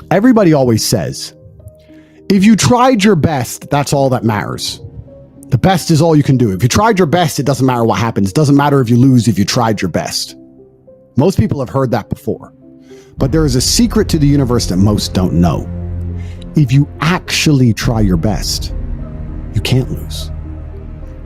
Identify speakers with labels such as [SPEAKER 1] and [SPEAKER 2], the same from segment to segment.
[SPEAKER 1] Everybody always says, if you tried your best, that's all that matters. The best is all you can do. If you tried your best, it doesn't matter what happens. It doesn't matter if you lose if you tried your best. Most people have heard that before. But there is a secret to the universe that most don't know. If you actually try your best, you can't lose.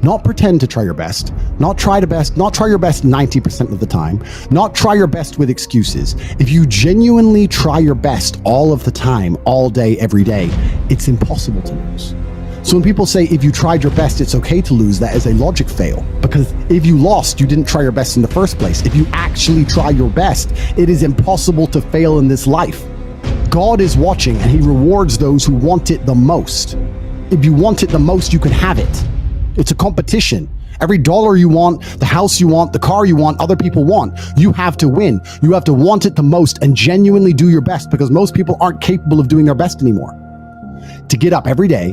[SPEAKER 1] Not pretend to try your best, not try your best 90% of the time, not try your best with excuses. If you genuinely try your best all of the time, all day, every day, it's impossible to lose. So when people say, if you tried your best, it's okay to lose, that is a logic fail. Because if you lost, you didn't try your best in the first place. If you actually try your best, it is impossible to fail in this life. God is watching and he rewards those who want it the most. If you want it the most, you can have it. It's a competition. Every dollar you want, the house you want, the car you want, other people want, you have to win. You have to want it the most and genuinely do your best, because most people aren't capable of doing their best anymore. To get up every day,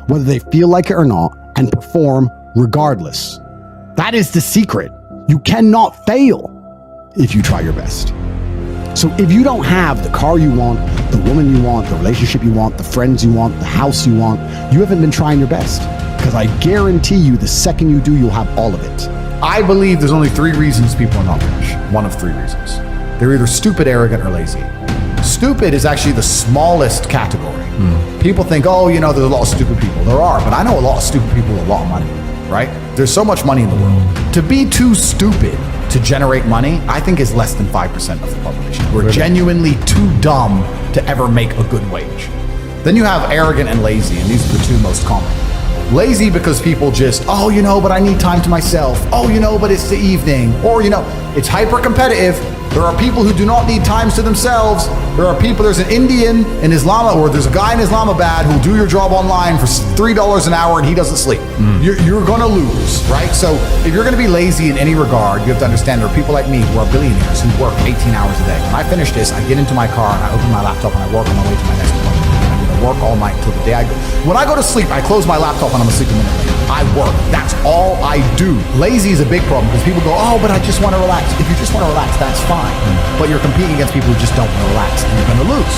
[SPEAKER 1] whether they feel like it or not, and perform regardless. That is the secret. You cannot fail if you try your best. So if you don't have the car you want, the woman you want, the relationship you want, the friends you want, the house you want, you haven't been trying your best. Because I guarantee you, the second you do, you'll have all of it.
[SPEAKER 2] I believe there's only 3 reasons people are not rich. One of 3 reasons. They're either stupid, arrogant, or lazy. Stupid is actually the smallest category. People think, oh, you know, there's a lot of stupid people. There are, but I know a lot of stupid people with a lot of money, right? There's so much money in the world. To be too stupid to generate money, I think is less than 5% of the population. We're genuinely too dumb to ever make a good wage. Then you have arrogant and lazy, and these are the 2 most common. Lazy because people just, oh, you know, but I need time to myself. Oh, you know, but it's the evening. Or, you know, it's hyper competitive. There are people who do not need times to themselves. There are people, there's an Indian in Islam, or there's a guy in Islamabad who'll do your job online for $3 an hour and he doesn't sleep. You're gonna lose, right? So if you're gonna be lazy in any regard, you have to understand there are people like me who are billionaires who work 18 hours a day. When I finish this, I get into my car and I open my laptop and I work on my way to my next appointment. I'm gonna work all night until the day I go. When I go to sleep, I close my laptop and I'm asleep a minute later. I work. That's all I do. Lazy is a big problem because people go, oh, but I just want to relax. If you just want to relax, that's fine. But you're competing against people who just don't want to relax, and you're going to lose.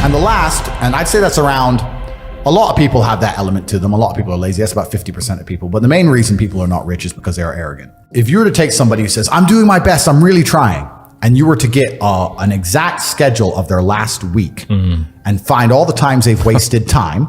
[SPEAKER 2] And the last, and I'd say that's around, a lot of people have that element to them. A lot of people are lazy. That's about 50% of people. But the main reason people are not rich is because they are arrogant. If you were to take somebody who says, I'm doing my best, I'm really trying, and you were to get an exact schedule of their last week and find all the times they've wasted time,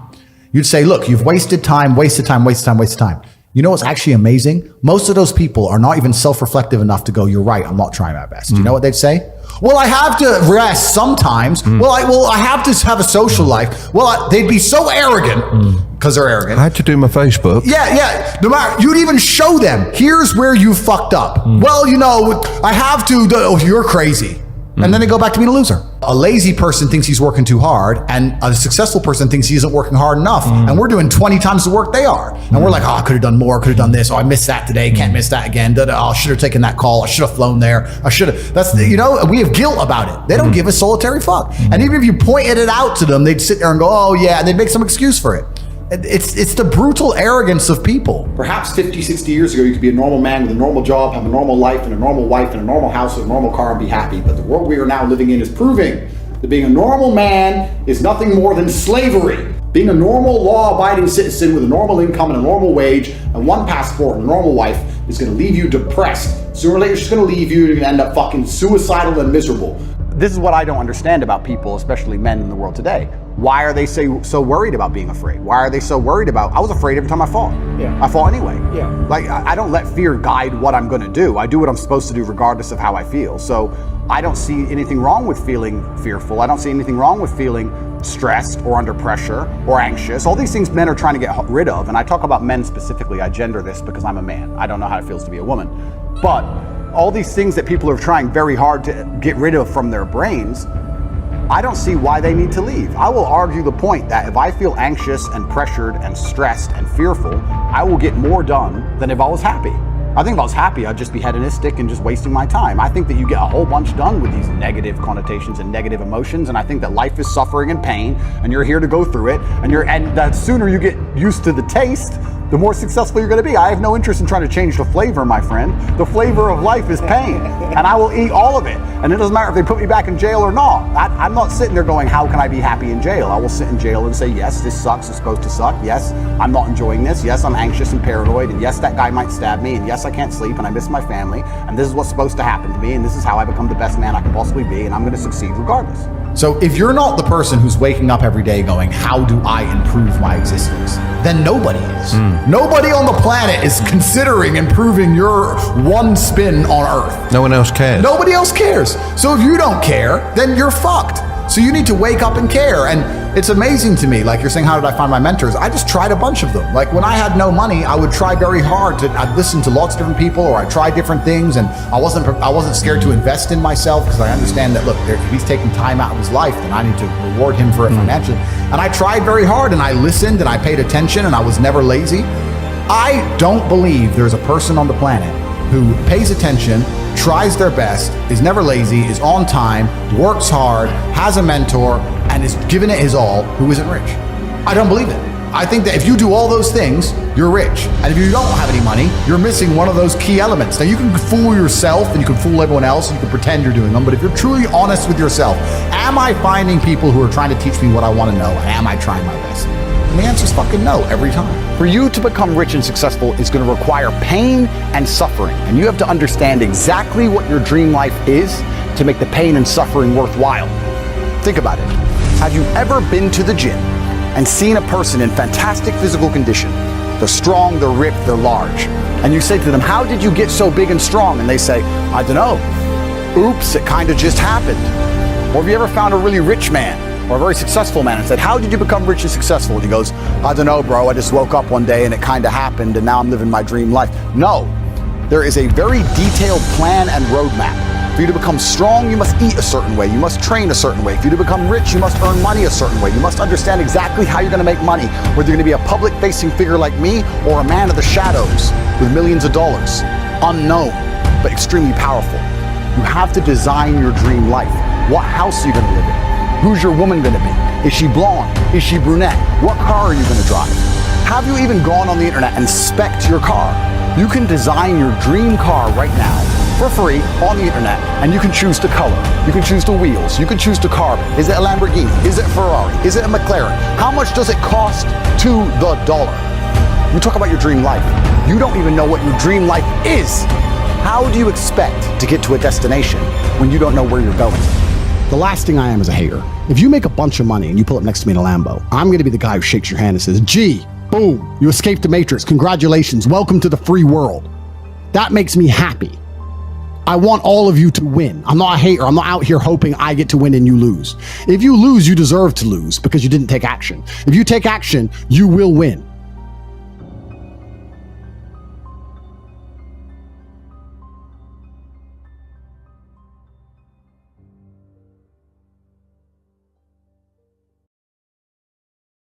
[SPEAKER 2] you'd say, look, you've wasted time, wasted time, wasted time, wasted time. You know what's actually amazing? Most of those people are not even self-reflective enough to go, you're right, I'm not trying my best. You know what they'd say? Well, I have to rest sometimes. Well, I have to have a social life. Well, they'd be so arrogant because they're arrogant.
[SPEAKER 3] I had to do my Facebook.
[SPEAKER 2] Yeah. No matter, you'd even show them, here's where you fucked up. Well, you know, I have to, you're crazy. And then they go back to being a loser. A lazy person thinks he's working too hard, and a successful person thinks he isn't working hard enough. And we're doing 20 times the work they are. And we're like, oh, I could have done more, could have done this. Oh, I missed that today, can't miss that again. Oh, I should have taken that call. I should have flown there. I should have. That's, you know, we have guilt about it. They don't give a solitary fuck. And even if you pointed it out to them, they'd sit there and go, oh yeah, and they'd make some excuse for it. It's the brutal arrogance of people. Perhaps 50, 60 years ago, you could be a normal man with a normal job, have a normal life and a normal wife and a normal house and a normal car and be happy. But the world we are now living in is proving that being a normal man is nothing more than slavery. Being a normal law-abiding citizen with a normal income and a normal wage and one passport and a normal wife is gonna leave you depressed. Sooner or later, it's just gonna leave you, you're gonna end up fucking suicidal and miserable. This is what I don't understand about people, especially men in the world today. Why are they so worried about being afraid? Why are they so worried about, I was afraid every time I fought. I fought anyway. Like, I don't let fear guide what I'm gonna do. I do what I'm supposed to do regardless of how I feel. So I don't see anything wrong with feeling fearful. I don't see anything wrong with feeling stressed or under pressure or anxious. All these things men are trying to get rid of. And I talk about men specifically. I gender this because I'm a man. I don't know how it feels to be a woman. But all these things that people are trying very hard to get rid of from their brains, I don't see why they need to leave. I will argue the point that if I feel anxious and pressured and stressed and fearful, I will get more done than if I was happy. I think if I was happy, I'd just be hedonistic and just wasting my time. I think that you get a whole bunch done with these negative connotations and negative emotions, and I think that life is suffering and pain, and you're here to go through it, and the sooner you get used to the taste,
[SPEAKER 3] the more successful you're going to be. I have no interest in trying to change the flavor, my friend. The flavor of life is pain, and I will eat all of it. And it doesn't matter if they put me back in jail or not. I'm not sitting there going, how can I be happy in jail? I will sit in jail and say, yes, this sucks, it's supposed to suck. Yes, I'm not enjoying this. Yes, I'm anxious and paranoid. And yes, that guy might stab me. And yes, I can't sleep and I miss my family. And this is what's supposed to happen to me. And this is how I become the best man I can possibly be. And I'm going to succeed regardless.
[SPEAKER 2] So if you're not the person who's waking up every day going, how do I improve my existence? Then nobody is. Nobody on the planet is considering improving your one spin on Earth.
[SPEAKER 4] No one else cares.
[SPEAKER 2] Nobody else cares. So if you don't care, then you're fucked. So you need to wake up and care. And it's amazing to me, like you're saying, how did I find my mentors? I just tried a bunch of them. Like when I had no money, I would try very hard I'd listen to lots of different people, or I'd try different things. And I wasn't scared to invest in myself, because I understand that, look, if he's taking time out of his life, then I need to reward him for it financially. And I tried very hard, and I listened, and I paid attention, and I was never lazy. I don't believe there's a person on the planet who pays attention, tries their best, is never lazy, is on time, works hard, has a mentor, and is giving it his all, who isn't rich. I don't believe it. I think that if you do all those things, you're rich. And if you don't have any money, you're missing one of those key elements. Now, you can fool yourself and you can fool everyone else and you can pretend you're doing them, but if you're truly honest with yourself, am I finding people who are trying to teach me what I want to know, and am I trying my best? And the answer is fucking no every time.
[SPEAKER 3] For you to become rich and successful is going to require pain and suffering. And you have to understand exactly what your dream life is to make the pain and suffering worthwhile. Think about it. Have you ever been to the gym and seen a person in fantastic physical condition? They're strong, they're ripped, they're large. And you say to them, how did you get so big and strong? And they say, I don't know. Oops, it kind of just happened. Or have you ever found a really rich man or a very successful man and said, how did you become rich and successful? And he goes, I don't know, bro. I just woke up one day and it kind of happened and now I'm living my dream life. No, there is a very detailed plan and roadmap. For you to become strong, you must eat a certain way. You must train a certain way. For you to become rich, you must earn money a certain way. You must understand exactly how you're going to make money, whether you're going to be a public-facing figure like me or a man of the shadows with millions of dollars. Unknown, but extremely powerful. You have to design your dream life. What house are you going to live in? Who's your woman going to be? Is she blonde? Is she brunette? What car are you going to drive? Have you even gone on the internet and spec'd your car? You can design your dream car right now for free on the internet, and you can choose the color. You can choose the wheels. You can choose the carbon. Is it a Lamborghini? Is it a Ferrari? Is it a McLaren? How much does it cost to the dollar? You talk about your dream life. You don't even know what your dream life is. How do you expect to get to a destination when you don't know where you're going?
[SPEAKER 1] The last thing I am is a hater. If you make a bunch of money and you pull up next to me in a Lambo, I'm going to be the guy who shakes your hand and says, gee, boom, you escaped the Matrix. Congratulations. Welcome to the free world. That makes me happy. I want all of you to win. I'm not a hater. I'm not out here hoping I get to win and you lose. If you lose, you deserve to lose because you didn't take action. If you take action, you will win.